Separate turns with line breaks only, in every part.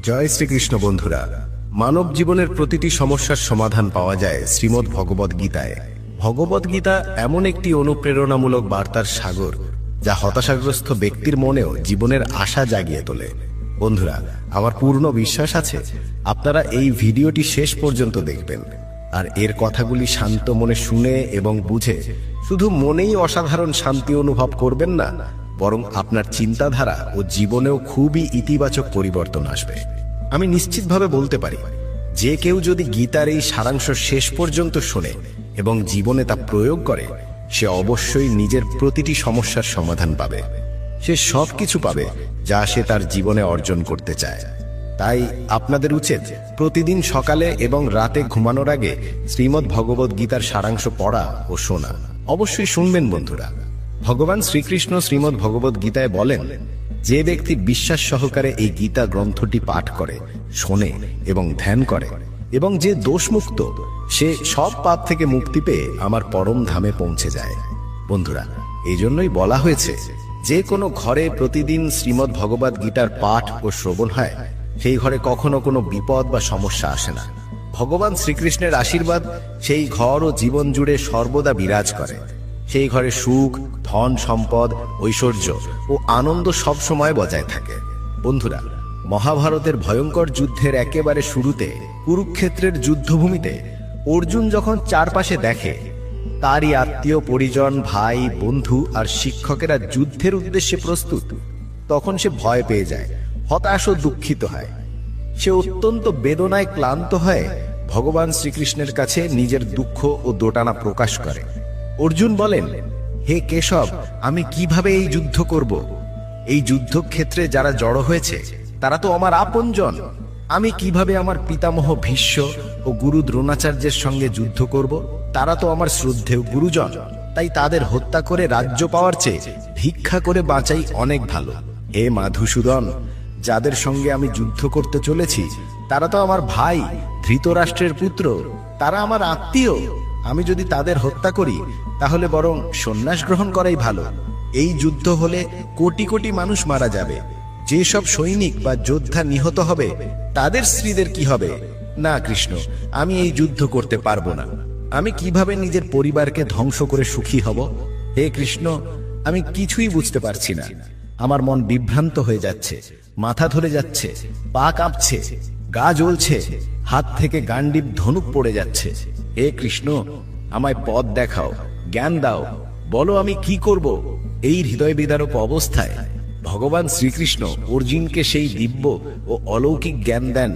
জয় শ্রীকৃষ্ণ বন্ধুরা। মানব জীবনের প্রতিটি সমস্যার সমাধান পাওয়া যায় শ্রীমদ্ ভগবদ গীতায়। ভগবদ গীতা এমন একটি অনুপ্রেরণামূলক বার্তার সাগর, যা হতাশাগ্রস্ত ব্যক্তির মনেও জীবনের আশা জাগিয়ে তোলে। বন্ধুরা, আমার পূর্ণ বিশ্বাস আছে আপনারা এই ভিডিওটি শেষ পর্যন্ত দেখবেন, আর এর কথাগুলি শান্ত মনে শুনে এবং বুঝে শুধু মনেই অসাধারণ শান্তি অনুভব করবেন না, বরং আপনার চিন্তাধারা ও জীবনেও খুবই ইতিবাচক পরিবর্তন আসবে। আমি নিশ্চিতভাবে বলতে পারি, যে কেউ যদি গীতার এই সারাংশ শেষ পর্যন্ত শোনে এবং জীবনে তা প্রয়োগ করে, সে অবশ্যই নিজের প্রতিটি সমস্যার সমাধান পাবে। সে সব কিছু পাবে যা সে তার জীবনে অর্জন করতে চায়। তাই আপনাদের উচিত প্রতিদিন সকালে এবং রাতে ঘুমানোর আগে শ্রীমদ্ ভগবদ গীতার সারাংশ পড়া ও শোনা। অবশ্যই শুনবেন বন্ধুরা। ভগবান শ্রীকৃষ্ণ শ্রীমদ্ ভগবদ গীতায় বলেন, যে ব্যক্তি বিশ্বাস সহকারে এই গীতা গ্রন্থটি পাঠ করে, শোনে এবং ধ্যান করে, এবং যে দোষমুক্ত, সে সব পাপ থেকে মুক্তি পেয়ে আমার পরম ধামে পৌঁছে যায়। বন্ধুরা, এই জন্যই বলা হয়েছে, যে কোনো ঘরে প্রতিদিন শ্রীমদ্ ভগবদ গীতার পাঠ ও শ্রবণ হয়, সেই ঘরে কখনো কোনো বিপদ বা সমস্যা আসে না। ভগবান শ্রীকৃষ্ণের আশীর্বাদ সেই ঘর ও জীবন জুড়ে সর্বদা বিরাজ করে। সেই ঘরে সুখ, ধন সম্পদ, ঐশ্বর্য ও আনন্দ সব সময় বজায় থাকে। বন্ধুরা, মহাভারতের ভয়ঙ্কর যুদ্ধের একেবারে শুরুতে কুরুক্ষেত্রের যুদ্ধভূমিতে অর্জুন যখন চারপাশে দেখে তারই আত্মীয় পরিজন, ভাই, বন্ধু আর শিক্ষকেরা যুদ্ধের উদ্দেশ্যে প্রস্তুত, তখন সে ভয় পেয়ে যায়, হতাশ ও দুঃখিত হয়। সে অত্যন্ত বেদনায় ক্লান্ত হয়ে ভগবান শ্রীকৃষ্ণের কাছে নিজের দুঃখ ও দোটানা প্রকাশ করে। অর্জুন বলেন, হে কেশব, আমি কিভাবে এই যুদ্ধ করব? এই যুদ্ধক্ষেত্রে যারা জড়ো হয়েছে তারা তো আমার আপনজন। আমি কিভাবে আমার পিতামহ ভীষ্ম ও গুরু দ্রোণাচার্যের সঙ্গে যুদ্ধ করব? তারা তো আমার শ্রদ্ধেয় গুরুজন। তাই তাদের হত্যা করে রাজ্য পাওয়ার চেয়ে ভিক্ষা করে বাঁচাই অনেক ভালো। হে মধুসূদন, যাদের সঙ্গে আমি যুদ্ধ করতে চলেছি তারা তো আমার ভাই, ধৃতরাষ্ট্রের পুত্র, তারা আমার আত্মীয়। আমি যদি তাদের হত্যা করি তাহলে বরং সন্ন্যাস গ্রহণ করাই ভালো। এই যুদ্ধ হলে কোটি কোটি মানুষ মারা যাবে। যেসব সৈনিক বা যোদ্ধা নিহত হবে তাদের স্ত্রীদের কি হবে? না কৃষ্ণ, আমি এই যুদ্ধ করতে পারবো না। আমি কিভাবে নিজের পরিবারকে ধ্বংস করে সুখী হব? হে কৃষ্ণ, আমি কিছুই বুঝতে পারছি না। আমার মন বিভ্রান্ত হয়ে যাচ্ছে, মাথা ধরে যাচ্ছে, পা কাঁপছে, গা জ্বলছে, হাত থেকে গান্ডীব ধনুক পড়ে যাচ্ছে। হে কৃষ্ণ, আমায় পথ দেখাও, জ্ঞান দাও, বলো আমি কি করব? এই হৃদয় বিদারক অবস্থায় ভগবান শ্রীকৃষ্ণ অর্জুনকে সেই দিব্য ও অলৌকিক জ্ঞান দেন,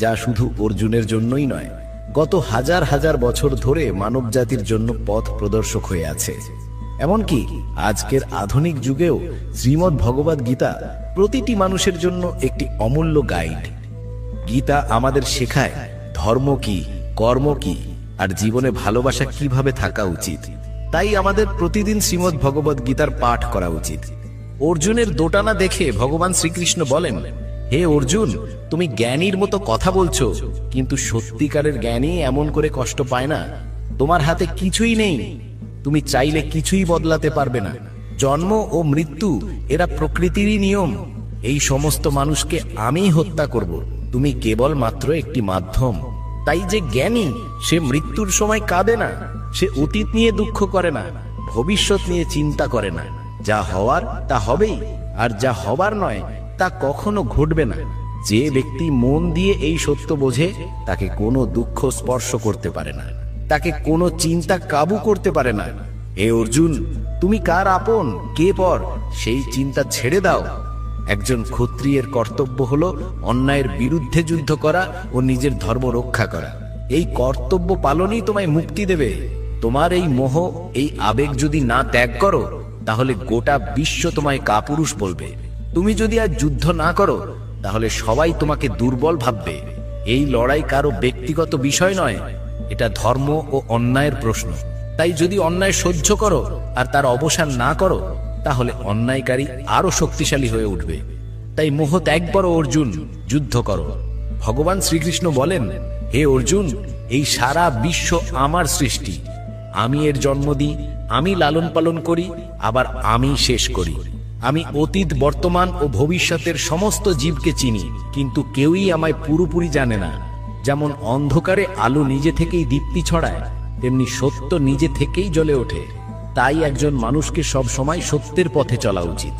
যা শুধু অর্জুনের জন্যই নয়, গত হাজার হাজার বছর ধরে মানব জাতির জন্য পথ প্রদর্শক হয়ে আছে। এমনকি আজকের আধুনিক যুগেও শ্রীমদ্ ভগবদ গীতা প্রতিটি মানুষের জন্য একটি অমূল্য গাইড। গীতা আমাদের শেখায় ধর্ম কি, কর্ম কি, আর জীবনে ভালোবাসা কিভাবে থাকা উচিত। তাই আমাদের প্রতিদিন শ্রীমদ্ ভগবদ গীতার পাঠ করা উচিত। অর্জুনের দোটানা দেখে ভগবান শ্রীকৃষ্ণ বলেন, হে অর্জুন, তুমি জ্ঞানীর মতো কথা বলছো, কিন্তু সত্যিকারের জ্ঞানী এমন করে কষ্ট পায় না। তোমার হাতে কিছুই নেই, তুমি চাইলে কিছুই বদলাতে পারবে না। জন্ম ও মৃত্যু এরা প্রকৃতিরই নিয়ম। এই সমস্ত মানুষকে আমিই হত্যা করব, তুমি কেবল মাত্র একটি মাধ্যম। তাই যে জ্ঞানী, সে মৃত্যুর সময় কাঁদে না, সে অতীত নিয়ে দুঃখ করে না, ভবিষ্যৎ নিয়ে চিন্তা করে না। যা হওয়ার তা হবেই, আর যা হবার নয় তা কখনো ঘটবে না। যে ব্যক্তি মন দিয়ে এই সত্য বোঝে, তাকে কোনো দুঃখ স্পর্শ করতে পারে না, তাকে কোনো চিন্তা কাবু করতে পারে না। হে অর্জুন, তুমি কার আপন, কে পর, সেই চিন্তা ছেড়ে দাও। একজন ক্ষত্রিয়ের কর্তব্য হলো অন্যায়ের বিরুদ্ধে যুদ্ধ করা ও নিজের ধর্ম রক্ষা করা। এই কর্তব্য পালনই তোমায় মুক্তি দেবে। তোমার এই মোহ, এই আবেগ যদি না ত্যাগ করো, তাহলে গোটা বিশ্ব তোমায় কাপুরুষ বলবে। তুমি যদি আজ যুদ্ধ না করো, তাহলে সবাই তোমাকে দুর্বল ভাববে। এই লড়াই কারো ব্যক্তিগত বিষয় নয়, এটা ধর্ম ও অন্যায়ের প্রশ্ন। তাই যদি অন্যায় সহ্য করো আর তার অবসান না করো, তাহলে অন্যায়কারী আরো শক্তিশালী হয়ে উঠবে। তাই মোহ ত্যাগ করো অর্জুন, যুদ্ধ করো। ভগবান শ্রীকৃষ্ণ বলেন, হে অর্জুন, এই সারা বিশ্ব আমার সৃষ্টি। আমি এর জন্ম দিই, আমি লালন পালন করি, আবার আমি শেষ করি। আমি অতীত, বর্তমান ও ভবিষ্যতের সমস্ত জীবকে চিনি, কিন্তু কেউই আমায় পুরোপুরি জানে না। যেমন অন্ধকারে আলো নিজে থেকেই দীপ্তি ছড়ায়, তেমনি সত্য নিজে থেকেই জ্বলে ওঠে। তাই একজন মানুষকে সব সময় সত্যের পথে চলা উচিত।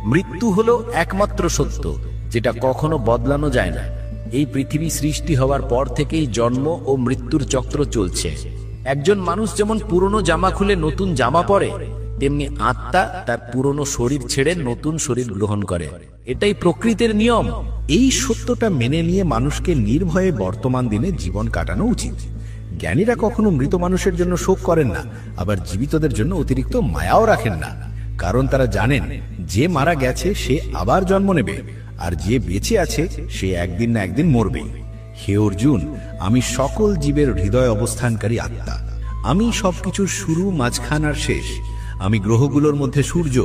মৃত্যু হলো একমাত্র সত্য, যেটা কখনো বদলানো যায় না। এই পৃথিবী সৃষ্টি হওয়ার পর থেকেই জন্ম ও মৃত্যুর চক্র চলছে। একজন মানুষ যেমন পুরনো জামা খুলে নতুন জামা পরে, তেমনি আত্মা তার পুরনো শরীর ছেড়ে নতুন শরীর গ্রহণ করে। এটাই প্রকৃতির নিয়ম।
এই সত্যটা মেনে নিয়ে মানুষকে নির্ভয়ে বর্তমান দিনে জীবন কাটানো উচিত। জ্ঞানীরা কখনো মৃত মানুষের জন্য শোক করেন না, আবার জীবিতদের জন্য অতিরিক্ত মায়াও রাখেন না। কারণ তারা জানেন যে মারা গেছে সে আবার জন্ম নেবে, আর যে বেঁচে আছে সে একদিন না একদিন মরবে। হে অর্জুন, আমি সকল জীবের হৃদয় অবস্থানকারী আত্মা। আমি সবকিছুর শুরু, মাঝখান আর শেষ। আমি গ্রহগুলোর মধ্যে সূর্য,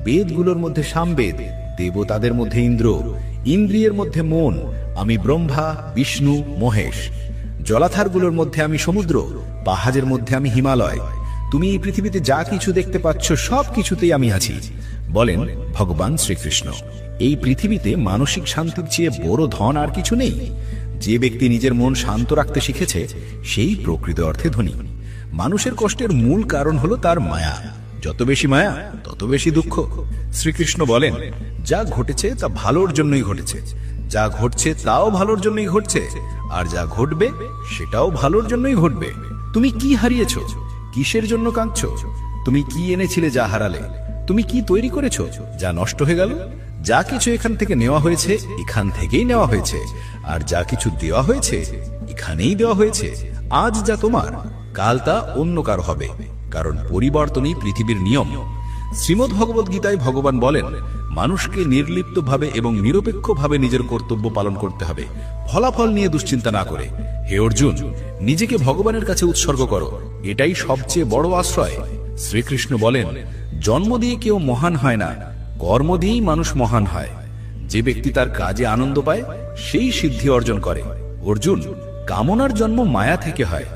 বেদগুলোর মধ্যে সামবেদ, দেবতাদের মধ্যে ইন্দ্র, ইন্দ্রিয়ের মধ্যে মন। আমি ব্রহ্মা, বিষ্ণু, মহেশ। জলাধারগুলোর মধ্যে আমি সমুদ্র, পাহাড়ের মধ্যে আমি হিমালয়। তুমি এই পৃথিবীতে যা কিছু দেখতে পাচ্ছ সব কিছুতেই আমি আছি, বলেন ভগবান শ্রীকৃষ্ণ। এই পৃথিবীতে মানসিক শান্তির চেয়ে বড় ধন আর কিছু নেই। যে ব্যক্তি নিজের মন শান্ত রাখতে শিখেছে সেই প্রকৃত অর্থে ধনী। মানুষের কষ্টের মূল কারণ হলো তার মায়া। যত বেশি মায়া তত বেশি দুঃখ। শ্রীকৃষ্ণ বলেন, যা ঘটেছে তা ভালোর জন্যই ঘটেছে, যা ঘটছে তাও ভালোর জন্যই ঘটছে, আর যা ঘটবে সেটাও ভালোর জন্যই ঘটবে। তুমি কি হারিয়েছ? কিসের জন্য কাঁদছো? তুমি কি এনেছিলে যা হারালে? তুমি কি তৈরি করেছো যা নষ্ট হয়ে গেল? যা কিছু এখান থেকে নেওয়া হয়েছে এখান থেকেই নেওয়া হয়েছে, আর যা কিছু দেওয়া হয়েছে এখানেই দেওয়া হয়েছে। আজ যা তোমার, কাল তা অন্য কারো হবে, কারণ পরিবর্তনই পৃথিবীর নিয়ম। শ্রীমদ্ ভগবদ গীতায় ভগবান বলেন, মানুষকে নির্লিপ্তভাবে এবং নিরপেক্ষভাবে নিজের কর্তব্য পালন করতে হবে, ফলাফল নিয়ে দুশ্চিন্তা না করে। হে অর্জুন, নিজেকে ভগবানের কাছে উৎসর্গ করো, এটাই সবচেয়ে বড় আশ্রয়। শ্রীকৃষ্ণ বলেন, জন্ম দিয়ে কেউ মহান হয় না, কর্ম দিয়েই মানুষ মহান হয়। যে ব্যক্তি তার কাজে আনন্দ পায় সেই সিদ্ধি অর্জন করে। অর্জুন, কামনার জন্ম মায়া থেকে হয়।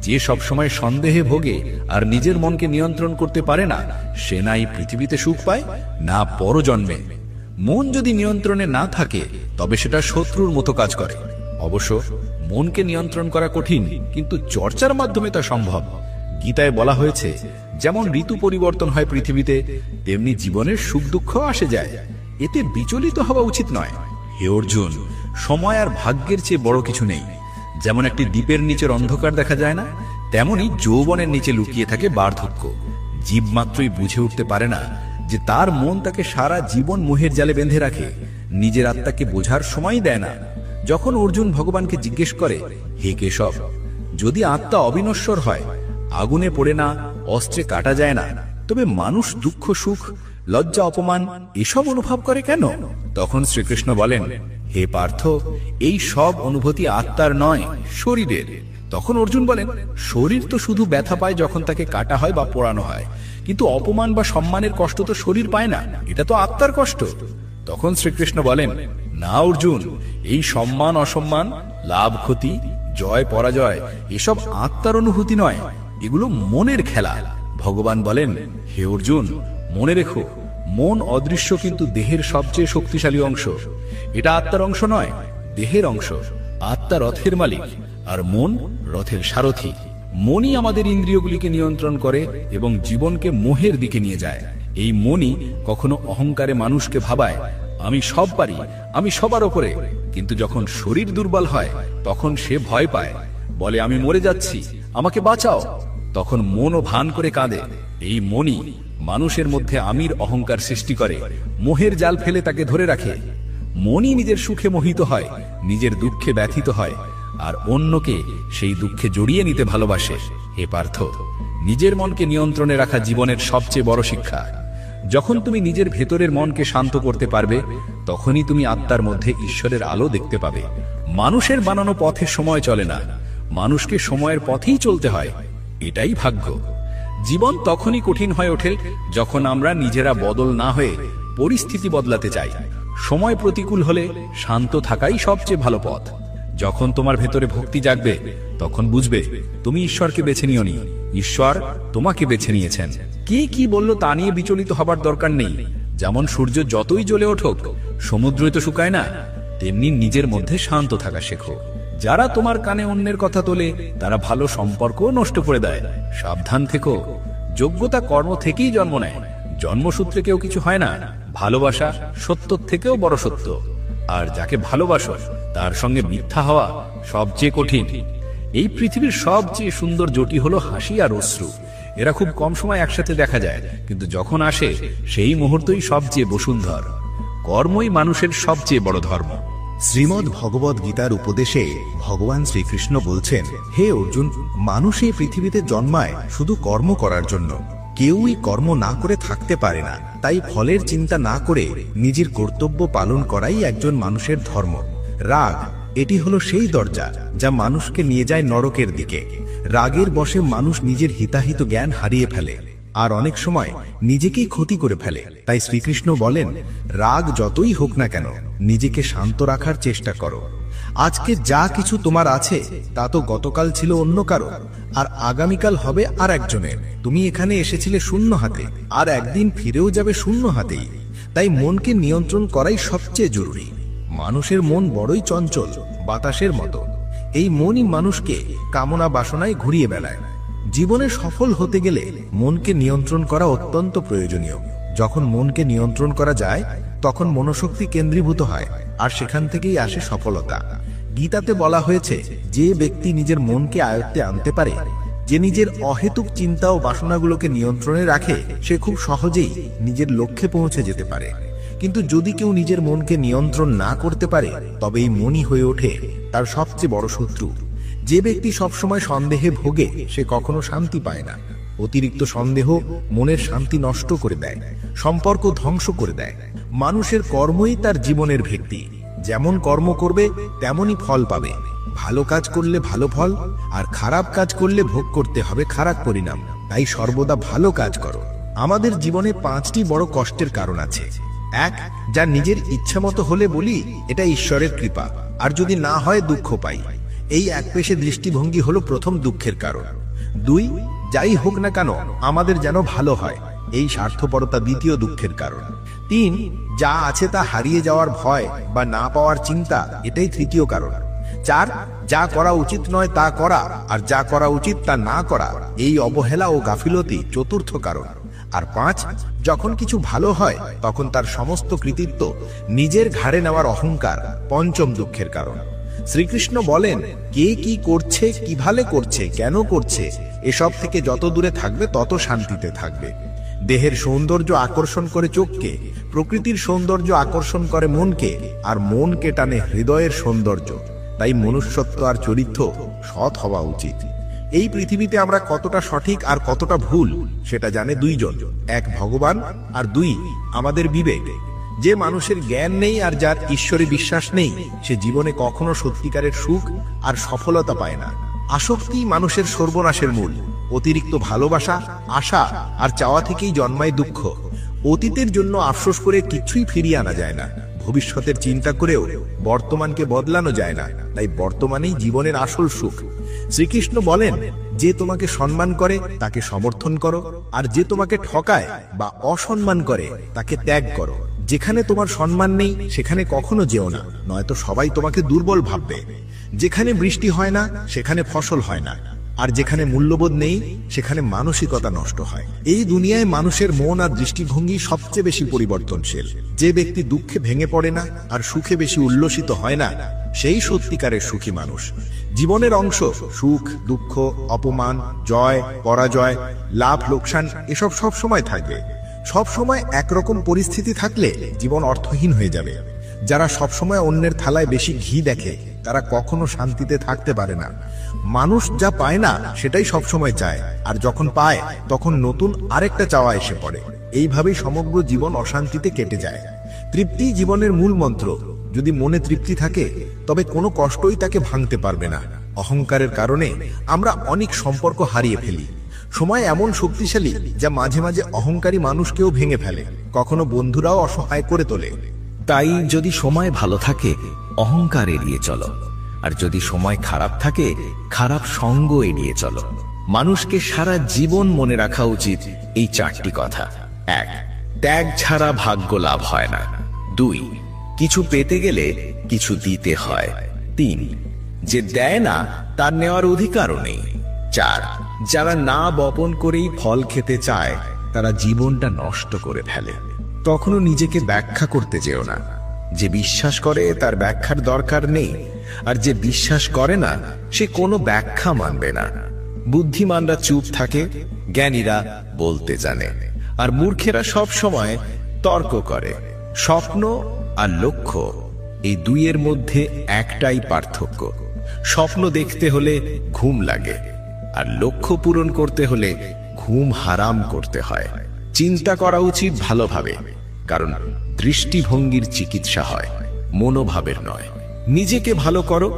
যে সবসময় সন্দেহে ভোগে আর নিজের মনকে নিয়ন্ত্রণ করতে পারে না, সে না এই পৃথিবীতে সুখ পায় না পরজন্মে। মন যদি নিয়ন্ত্রণে না থাকে তবে সেটা শত্রুর মতো কাজ করে। অবশ্য মনকে নিয়ন্ত্রণ করা কঠিন, কিন্তু চর্চার মাধ্যমে তা সম্ভব। গীতায় বলা হয়েছে, যেমন ঋতু পরিবর্তন হয় পৃথিবীতে, তেমনি জীবনের সুখ দুঃখ আসে যায়। এতে বিচলিত হওয়া উচিত নয়। হে অর্জুন, সময় আর ভাগ্যের চেয়ে বড় কিছু নেই। যেমন একটি দ্বীপের নিচের অন্ধকার দেখা যায় না, তেমনি যৌবনের নিচে লুকিয়ে থাকে বার্ধক্য। জীব মাত্রই বুঝে উঠতে পারে না যে তার মন তাকে সারা জীবন মোহের জালে বেঁধে রাখে, নিজের আত্মাকে বোঝার সময় দেয় না। যখন অর্জুন ভগবানকে জিজ্ঞেস করে, হে কেশব, যদি আত্মা অবিনশ্বর হয়, আগুনে পড়ে না, অস্ত্রে কাটা যায় না, তবে মানুষ দুঃখ সুখ, লজ্জা অপমান এসব অনুভব করে কেন? তখন শ্রীকৃষ্ণ বলেন, হে পার্থ, এই সব অনুভূতি আত্মার নয়, শরীরের। তখন অর্জুন বলেন, শরীর তো শুধু ব্যথা পায় যখন তাকে কাটা হয় বা পোড়ানো হয়, কিন্তু অপমান বা সম্মানের কষ্ট তো শরীর পায় না, এটা তো আত্মার কষ্ট। তখন শ্রীকৃষ্ণ বলেন, না অর্জুন, এই সম্মান অসম্মান, লাভ ক্ষতি, জয় পরাজয় এসব আত্মার অনুভূতি নয়, এগুলো মনের খেলা। ভগবান বলেন, হে অর্জুন, মনে রেখো, মন অদৃশ্য কিন্তু দেহের সবচেয়ে শক্তিশালী অংশ। এটা আত্মার অংশ নয়, দেহের অংশ। আত্মা রথের মালিক আর মন রথের সারথি। মনই আমাদের ইন্দ্রিয়গুলিকে নিয়ন্ত্রণ করে এবং জীবনকে মোহের দিকে নিয়ে যায়। এই মনই কখনো অহংকারে মানুষকে ভাবায় আমি সব পারি, আমি সবার ওপরে। কিন্তু যখন শরীর দুর্বল হয় তখন সে ভয় পায়, বলে আমি মরে যাচ্ছি, আমাকে বাঁচাও। তখন মনও ভান করে কাঁদে। এই মনই মানুষের মধ্যে আমির অহংকার সৃষ্টি করে, মোহের জাল ফেলে তাকে ধরে রাখে। মনই নিজের সুখে মোহিত হয়, নিজের দুঃখে ব্যথিত হয়, আর অন্যকে সেই দুঃখে জড়িয়ে নিতে ভালোবাসে। হে পার্থ, নিজের মনকে নিয়ন্ত্রণে রাখা জীবনের সবচেয়ে বড় শিক্ষা। যখন তুমি নিজের ভেতরের মনকে শান্ত করতে পারবে, তখনই তুমি আত্মার মধ্যে ঈশ্বরের আলো দেখতে পাবে। মানুষের বানানো পথে সময় চলে না, মানুষকে সময়ের পথেই চলতে হয়, এটাই ভাগ্য। জীবন তখনই কঠিন হয়ে ওঠে যখন আমরা নিজেরা বদল না হয়ে পরিস্থিতি বদলাতে চাই। সময় প্রতিকূল হলে শান্ত থাকাই সবচেয়ে ভালো পথ। যখন তোমার ভেতরে ভক্তি জাগবে, তখন বুঝবে তুমি ঈশ্বরকে বেছে নিওনি, ঈশ্বর তোমাকে বেছে নিয়েছেন। কে কি বলল তা নিয়ে বিচলিত হবার দরকার নেই। যেমন সূর্য যতই জ্বলে ওঠুক সমুদ্রই তো শুকায় না, তেমনি নিজের মধ্যে শান্ত থাকা শেখো। যারা তোমার কানে অন্যের কথা তোলে তারা ভালো সম্পর্ক নষ্ট করে দেয়। সাবধান থেকো, যোগ্যতা কর্ম থেকেই জন্ম নেয়, জন্মসূত্রে কেউ কিছু হয় না। ভালোবাসা সত্য থেকেও বড় সত্য, আর যাকে ভালোবাসো তার সঙ্গে মিথ্যা হওয়া সবচেয়ে কঠিন। এই পৃথিবীর সবচেয়ে সুন্দর জুটি হলো হাসি আর অশ্রু। এরা খুব কম সময় একসাথে দেখা যায়, কিন্তু যখন আসে সেই মুহূর্তই সবচেয়ে বসুন্ধর। কর্মই মানুষের সবচেয়ে বড় ধর্ম।
শ্রীমদ্ ভগবদ গীতার উপদেশে ভগবান শ্রীকৃষ্ণ বলছেন, হে অর্জুন, মানুষ এই পৃথিবীতে জন্মায় শুধু কর্ম করার জন্য। কেউই কর্ম না করে থাকতে পারে না, তাই ফলের চিন্তা না করে নিজের কর্তব্য পালন করাই একজন মানুষের ধর্ম। রাগ, এটি হলো সেই দরজা যা মানুষকে নিয়ে যায় নরকের দিকে। রাগের বশে মানুষ নিজের হিতাহিত জ্ঞান হারিয়ে ফেলে আর অনেক সময় নিজেকেই ক্ষতি করে ফেলে। তাই শ্রীকৃষ্ণ বলেন, রাগ যতই হোক না কেন নিজেকে শান্ত রাখার চেষ্টা করো। আজকে যা কিছু তোমার আছে তা তো গতকাল ছিল অন্য কারো, আর আগামীকাল হবে আর একজনের। তুমি এখানে এসেছিলে শূন্য হাতে, আর একদিন ফিরেও যাবে শূন্য হাতেই। তাই মনকে নিয়ন্ত্রণ করাই সবচেয়ে জরুরি। মানুষের মন বড়ই চঞ্চল, বাতাসের মতো। এই মনই মানুষকে কামনা বাসনায় ঘুরিয়ে বেড়ায়। জীবনে সফল হতে গেলে মনকে নিয়ন্ত্রণ করা অত্যন্ত প্রয়োজনীয়। যখন মনকে নিয়ন্ত্রণ করা যায় তখন মনোশক্তি কেন্দ্রীভূত হয়, আর সেখান থেকেই আসে সফলতা। গীতাতে বলা হয়েছে, যে ব্যক্তি নিজের মনকে আয়ত্তে আনতে পারে, যে নিজের অহেতুক চিন্তা ও বাসনাগুলোকে নিয়ন্ত্রণে রাখে, সে খুব সহজেই নিজের লক্ষ্যে পৌঁছে যেতে পারে। কিন্তু যদি কেউ নিজের মনকে নিয়ন্ত্রণ না করতে পারে, তবে এই মনই হয়ে ওঠে তার সবচেয়ে বড় শত্রু। যে ব্যক্তি সবসময় সন্দেহে ভোগে সে কখনো শান্তি পায় না। অতিরিক্ত সন্দেহ মনের শান্তি নষ্ট করে দেয়, সম্পর্ক ধ্বংস করে দেয়। মানুষের কর্মই তার জীবনের ভিত্তি। যেমন কর্ম করবে তেমনই ফল পাবে। ভালো কাজ করলে ভালো ফল, আর খারাপ কাজ করলে ভোগ করতে হবে খারাপ পরিণাম। তাই সর্বদা ভালো কাজ করো। আমাদের জীবনে 5টি বড় কষ্টের কারণ আছে। 1, যা নিজের ইচ্ছা মতো হলে বলি এটা ঈশ্বরের কৃপা, আর যদি না হয় দুঃখ পাই। এই একপেশে দৃষ্টিভঙ্গি হলো প্রথম দুঃখের কারণ। 2, যাই হোক না কেন আমাদের যেন ভালো হয়, এই স্বার্থপরতা দ্বিতীয় দুঃখের কারণ। 3, যা আছে তা হারিয়ে যাওয়ার ভয় বা না পাওয়ার চিন্তা, এটাই তৃতীয় কারণ। 4, যা করা উচিত নয় তা করা, আর যা করা উচিত তা না করা, এই অবহেলা ও গাফিলতি চতুর্থ কারণ। আর 5, যখন কিছু ভালো হয় তখন তার সমস্ত কৃতিত্ব নিজের ঘাড়ে নেওয়ার অহংকার পঞ্চম দুঃখের কারণ। শ্রীকৃষ্ণ বলেন, কে কি করছে, কিভাবে করছে, কেন করছে, এসব থেকে যত দূরে থাকবে তত শান্তিতে থাকবে। দেহের সৌন্দর্য আকর্ষণ করে চোখকে, প্রকৃতির সৌন্দর্য আকর্ষণ করে মনকে, আর মনকে টানে হৃদয়ের সৌন্দর্য। তাই মনুষ্যত্ব আর চরিত্র সৎ হওয়া উচিত। এই পৃথিবীতে আমরা কতটা সঠিক আর কতটা ভুল সেটা জানে 2 জন, 1 ভগবান আর 2 আমাদের বিবেক। যে মানুষের জ্ঞান নেই আর যার ঈশ্বরে বিশ্বাস নেই, সে জীবনে কখনো সত্যিকারের সুখ আর সফলতা পায় না। আসক্তি মানুষের সর্বনাশের মূল। অতিরিক্ত ভালোবাসা, আশা আর চাওয়া থেকেই জন্মায় দুঃখ। অতীতের জন্য আফসোস করে কিছুই ফিরিয়ে আনা যায় না। ভবিষ্যতের চিন্তা করেও বর্তমানকে বদলানো যায় না। তাই বর্তমানেই জীবনের আসল সুখ। শ্রীকৃষ্ণ বলেন, যে তোমাকে সম্মান করে তাকে সমর্থন করো, আর যে তোমাকে ঠকায় বা অসম্মান করে তাকে ত্যাগ করো। যেখানে তোমার সম্মান নেই সেখানে কখনো যেও না, নয়তো সবাই তোমাকে দুর্বল ভাববে। যেখানে বৃষ্টি হয় না সেখানে ফসল হয় না, আর যেখানে মূল্যবোধ নেই সেখানে মানসিকতা নষ্ট হয়। এই দুনিয়ায় মানুষের মন আর দৃষ্টিভঙ্গি সবচেয়ে বেশি পরিবর্তনশীল। যে ব্যক্তি দুঃখে ভেঙে পড়ে না আর সুখে বেশি উল্লসিত হয় না, সেই সত্যিকারের সুখী মানুষ। জীবনের অংশ সুখ, দুঃখ, অপমান, জয়, পরাজয়, লাভ, লোকসান, এসব সব সময় থাকবে। সব সময় একরকম পরিস্থিতি থাকলে জীবন অর্থহীন হয়ে যাবে। যারা সবসময় অন্যের থালায় বেশি ঘি দেখে তারা কখনো শান্তিতে থাকতে পারে না। মানুষ যা পায় না সেটাই সবসময় চায়, আর যখন পায় তখন নতুন আরেকটা চাওয়া এসে পড়ে। এইভাবেই সমগ্র জীবন অশান্তিতে কেটে যায়। তৃপ্তি জীবনের মূল মন্ত্র। যদি মনে তৃপ্তি থাকে তবে কোনো কষ্টই তাকে ভাঙতে পারবে না। অহংকারের কারণে আমরা অনেক সম্পর্ক হারিয়ে ফেলি। সময় এমন শক্তিশালী যা মাঝে মাঝে অহংকারী মানুষকেও ভেঙে ফেলে, কখনো বন্ধুরাও অসহায় করে তোলে।
তাই যদি সময় ভালো থাকে অহংকার এড়িয়ে চলো, আর যদি সময় খারাপ থাকে খারাপ সঙ্গ এড়িয়ে চলো। মানুষকে সারা জীবন মনে রাখা উচিত এই 4টি কথা। 1, ত্যাগ ছাড়া ভাগ্য লাভ হয় না। 2, কিছু পেতে গেলে কিছু দিতে হয়। 3, যে দেয় না তার নেওয়ার অধিকারও নেই। 4, যারা না বপন করেই ফল খেতে চায় তারা জীবনটা নষ্ট করে ফেলে। তখনও নিজেকে ব্যাখ্যা করতে যেও না। যে বিশ্বাস করে তার ব্যাখ্যার দরকার নেই, আর যে বিশ্বাস করে না সে কোনো ব্যাখ্যা মানবে না। বুদ্ধিমানরা চুপ থাকে, জ্ঞানীরা বলতে জানে, আর মূর্খেরা সব সময় তর্ক করে। স্বপ্ন আর লক্ষ্য, এই দুইয়ের মধ্যে একটাই পার্থক্য। স্বপ্ন দেখতে হলে ঘুম লাগে, আর লক্ষ্য পূরণ করতে হলে ঘুম হারাম করতে হয়। চিন্তা করা উচিত ভালোভাবে, কারণ দৃষ্টিভঙ্গির চিকিৎসা হয়, মনোভাবের নয়। নিজেকে ভালো করো,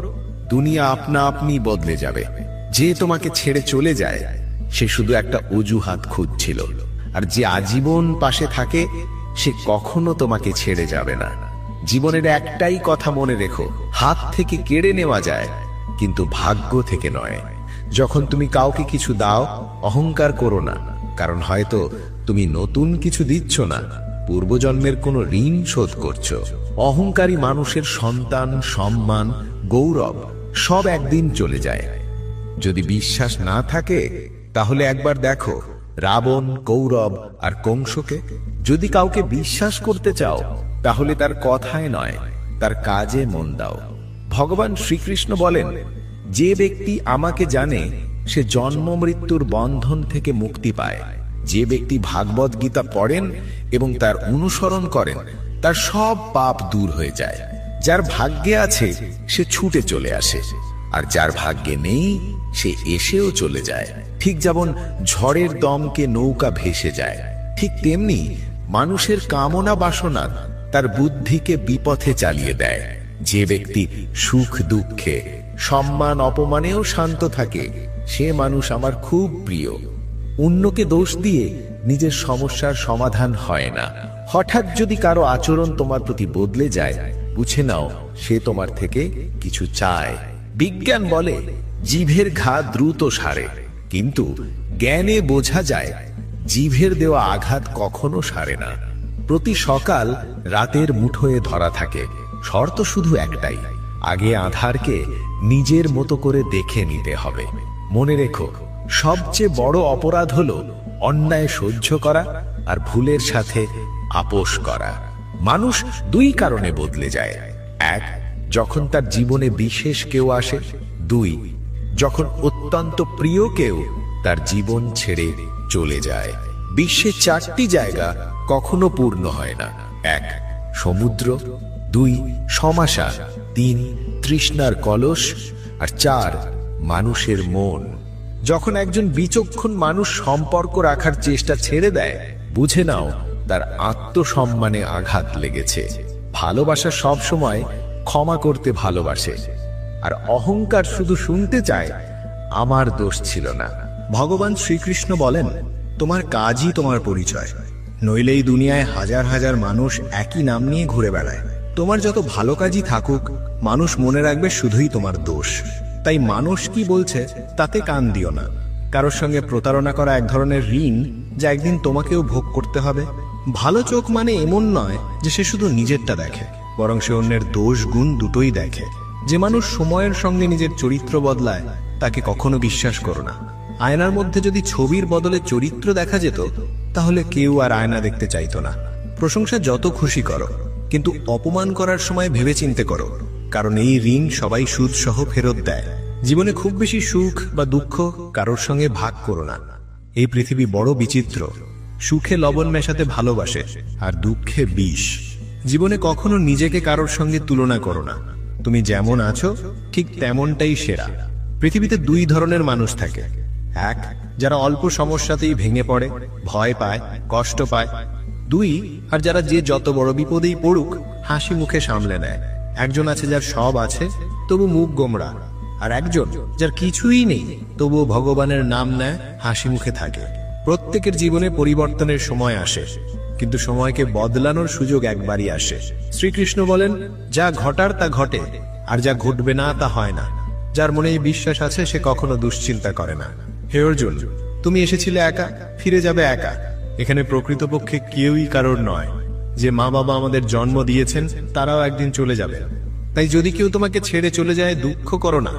দুনিয়া আপনা আপনি বদলে যাবে। যে তোমাকে ছেড়ে চলে যায় সে শুধু একটা অজুহাত খুঁজছিল, আর যে আজীবন পাশে থাকে সে কখনো তোমাকে ছেড়ে যাবে না। জীবনের একটাই কথা মনে রেখো, হাত থেকে কেড়ে নেওয়া যায় কিন্তু ভাগ্য থেকে নয়। যখন তুমি কাউকে কিছু দাও অহংকার করো না, কারণ হয়তো তুমি নতুন কিছু দিচ্ছ না, পূর্বজন্মের কোনো ঋণ শোধ করছো। অহংকারী মানুষের সন্তান, সম্মান, গৌরব সব একদিন চলে যায়। যদি বিশ্বাস না থাকে তাহলে একবার দেখো রাবণ, কৌরব আর কংসকে। যদি কাউকে বিশ্বাস করতে চাও তাহলে তার কথায় নয়, তার কাজে মন দাও। ভগবান শ্রীকৃষ্ণ বলেন, যে ব্যক্তি আমাকে জানে সে জন্ম মৃত্যুর বন্ধন থেকে মুক্তি পায়। যে ব্যক্তি ভাগবত গীতা পড়েন এবং তার অনুসরণ করেন তার সব পাপ দূর হয়ে যায়। যার ভাগ্যে আছে সে ছুটে চলে আসে, আর যার ভাগ্যে নেই সে এসেও চলে যায়। ঠিক যেমন ঝড়ের দমকে নৌকা ভেসে যায়, ঠিক তেমনি মানুষের কামনা বাসনা তার বুদ্ধিকে বিপথে চালিয়ে দেয়। যে ব্যক্তি সুখ দুঃখে, সম্মান অপমানেও শান্ত থাকে সে মানুষ আমার খুব প্রিয়। অন্যকে দোষ দিয়ে নিজের সমস্যার সমাধান হয় না। হঠাৎ যদি কারো আচরণ তোমার প্রতি বদলে যায়, বুঝে নাও সে তোমার থেকে কিছু চায়। বিজ্ঞান বলে জিভের ঘা দ্রুত সারে, কিন্তু জ্ঞানে বোঝা যায় জিভের দেওয়া আঘাত কখনো সারে না। প্রতি সকাল রাতের মুঠোয় ধরা থাকে, শর্ত শুধু একটাই, আগে আধারকে নিজের মতো করে দেখে নিতে হবে। মনে রেখো, সবচেয়ে বড় অপরাধ হলো অন্যায় সহ্য করা আর ভুলের সাথে আপোষ করা। মানুষ দুই কারণে বদলে যায়। 1, যখন তার জীবনে বিশেষ কেউ আসে। 2, যখন অত্যন্ত প্রিয় কেউ তার জীবন ছেড়ে চলে যায়। বিশ্বে 4টি জায়গা কখনো পূর্ণ হয় না। 1, সমুদ্র, 2, শ্মশান, 3, তৃষ্ণার কলস, আর 4, মানুষের মন। যখন একজন বিচক্ষণ মানুষ সম্পর্ক রাখার চেষ্টা ছেড়ে দেয়, বুঝে নাও তার আত্মসম্মানে আঘাত লেগেছে। ভালোবাসা সব সময় ক্ষমা করতে ভালোবাসে, আর অহংকার শুধু শুনতে চায় আমার দোষ ছিল না।
ভগবান শ্রীকৃষ্ণ বলেন, তোমার কাজই তোমার পরিচয়, নইলে এই দুনিয়ায় হাজার হাজার মানুষ একই নাম নিয়ে ঘুরে বেড়ায়। তোমার যত ভালো কাজই থাকুক, মানুষ মনে রাখবে শুধুই তোমার দোষ। তাই মানুষ কি বলছে তাতে কান দিও না। কারোর সঙ্গে প্রতারণা করা এক ধরনের ঋণ, যা একদিন তোমাকেও ভোগ করতে হবে। ভালো চোখ মানে এমন নয় যে সে শুধু নিজেরটা দেখে, বরং সে অন্যের দোষ গুণ দুটোই দেখে। যে মানুষ সময়ের সঙ্গে নিজের চরিত্র বদলায় তাকে কখনো বিশ্বাস করো না। আয়নার মধ্যে যদি ছবির বদলে চরিত্র দেখা যেত, তাহলে কেউ আর আয়না দেখতে চাইতো না। প্রশংসা যত খুশি করো, কিন্তু অপমান করার সময় ভেবেচিন্তে করো, কারণ এই ঋণ সবাই সুদ সহ ফেরত দেয়। জীবনে খুব বেশি সুখ বা দুঃখ কারোর সঙ্গে ভাগ করো না। এই পৃথিবী বড় বিচিত্র, সুখে লবণ মেশাতে ভালোবাসে আর দুঃখে বিষ। জীবনে কখনো নিজেকে কারোর সঙ্গে তুলনা করো না। তুমি যেমন আছো ঠিক তেমনটাই সেরা। পৃথিবীতে 2 ধরনের মানুষ থাকে। 1, যারা অল্প সমস্যাতেই ভেঙে পড়ে, ভয় পায়, কষ্ট পায়। 2, আর যারা যে যত বড় বিপদেই পড়ুক হাসি মুখে সামলে নেয়। একজন আছে যার সব আছে তবু মুখ গোমড়া, আর একজন যার কিছুই নেই তবুও ভগবানের নাম নেয়, হাসি মুখে থাকে। প্রত্যেকের জীবনে পরিবর্তনের সময় আসে, কিন্তু সময়কে বদলানোর সুযোগ একবারই আসে। শ্রীকৃষ্ণ বলেন, যা ঘটার তা ঘটে, আর যা ঘটবে না তা হয় না। যার মনে এই বিশ্বাস আছে সে কখনো দুশ্চিন্তা করে না। হে অর্জুন, তুমি এসেছিলে একা, ফিরে যাবে একা।
এখানে প্রকৃতপক্ষে কেউই কারোর নয়। যে মা বাবা আমাদের জন্ম দিয়েছেন তারাও একদিন চলে যাবে। তাই যদি কেউ তোমাকে ছেড়ে চলে যায়, দুঃখ করো না।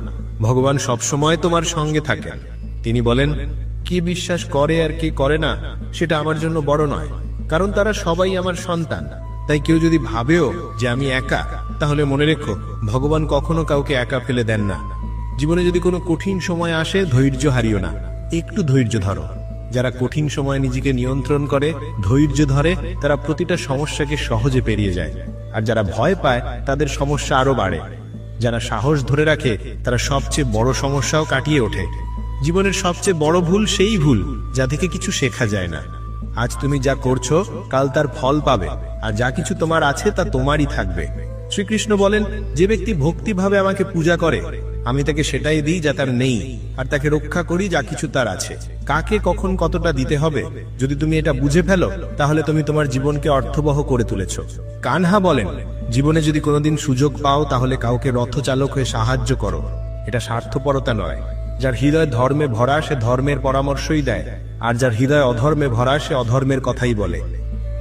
ভগবান সবসময় তোমার সঙ্গে থাকেন। তিনি বলেন, কি বিশ্বাস করে আর কি করে না সেটা আমার জন্য বড় নয়, কারণ তারা সবাই আমার সন্তান। তাই কেউ যদি ভাবেও যে আমি একা, তাহলে মনে রেখো, ভগবান কখনো কাউকে একা ফেলে দেন না। জীবনে যদি কোনো কঠিন সময় আসে, ধৈর্য হারিও না, একটু ধৈর্য ধরো। যারা কঠিন সময় নিজেকে নিয়ন্ত্রণ করে, ধৈর্য ধরে, তারা প্রতিটা সমস্যাকে সহজে পেরিয়ে যায়। আর যারা ভয় পায়, তাদের সমস্যা আরো বাড়ে। যারা সাহস ধরে রাখে, তারা সবচেয়ে বড় সমস্যাও কাটিয়ে ওঠে। জীবনের সবচেয়ে বড় ভুল সেই ভুল যা থেকে কিছু শেখা যায় না। আজ তুমি যা করছো, কাল তার ফল পাবে, আর যা কিছু তোমার আছে তা তোমারই থাকবে। শ্রীকৃষ্ণ বলেন, যে ব্যক্তি ভক্তিভাবে আমাকে পূজা করে, আমি তাকে সেটাই দিই যা তার নেই, আর তাকে রক্ষা করি যা কিছু তার আছে। কাকে কখন কতটা দিতে হবে, যদি তুমি এটা বুঝে ফেলো, তাহলে তুমি তোমার জীবনকে অর্থবহ করে তুলেছ। কানহা বলেন, জীবনে যদি কোনোদিন সুযোগ পাও, তাহলে কাউকে রথচালক হয়ে সাহায্য করো। এটা স্বার্থপরতা নয়। যার হৃদয় ধর্মে ভরা, সে ধর্মের পরামর্শই দেয়, আর যার হৃদয় অধর্মে ভরা, সে অধর্মের কথাই বলে।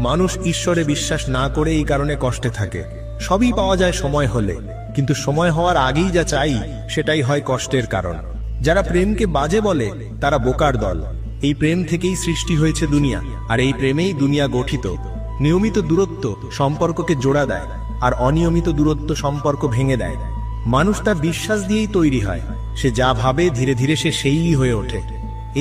মানুষ ঈশ্বরে বিশ্বাস না করে এই কারণে কষ্টে থাকে। সবই পাওয়া যায় সময় হলে, কিন্তু সময় হওয়ার আগেই যা চাই, সেটাই হয় কষ্টের কারণ। যারা প্রেমকে বাজে বলে, তারা বোকার দল। এই প্রেম থেকেই সৃষ্টি হয়েছে দুনিয়া, আর এই প্রেমেই দুনিয়া গঠিত। নিয়মিত দূরত্ব সম্পর্ককে জোড়া দেয়, আর অনিয়মিত দূরত্ব সম্পর্ক ভেঙে দেয়। মানুষ তার বিশ্বাস দিয়েই তৈরি হয়। সে যা ভাবে, ধীরে ধীরে সে সেই হয়ে ওঠে।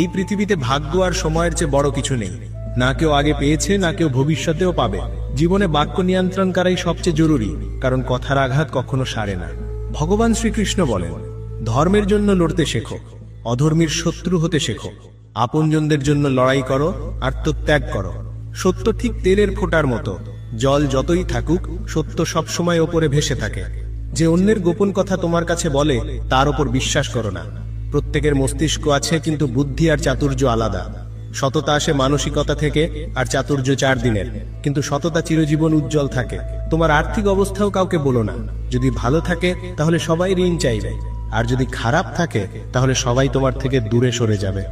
এই পৃথিবীতে ভাগ্য আর সময়ের চেয়ে বড় কিছু নেই। না কেউ আগে পেয়েছে, না কেউ ভবিষ্যতেও পাবে। জীবনে বাক্য নিয়ন্ত্রণ করাই সবচেয়ে জরুরি, কারণ কথার আঘাত কখনো সারে না। ভগবান শ্রীকৃষ্ণ বলেন, ধর্মের জন্য লড়তে শেখো, অধর্মীর শত্রু হতে শেখো। আপনজনদের জন্য লড়াই করো, আত্মত্যাগ করো। সত্য ঠিক তেলের ফোঁটার মতো, জল যতই থাকুক, সত্য সবসময় ওপরে ভেসে থাকে। যে অন্যের গোপন কথা তোমার কাছে বলে, তার ওপর বিশ্বাস করো না। প্রত্যেকের মস্তিষ্ক আছে, কিন্তু বুদ্ধি আর চাতুর্য আলাদা। সততা আসে মানসিকতা থেকে, আর চাতুর্য 4 দিনের, কিন্তু সততা চিরজীবন উজ্জ্বল থাকে। তোমার আর্থিক অবস্থাও কাউকে বলো না। যদি ভালো থাকে, তাহলে সবাই ঋণ চাইবে, আর যদি খারাপ থাকে, তাহলে সবাই তোমার থেকে দূরে সরে যাবে।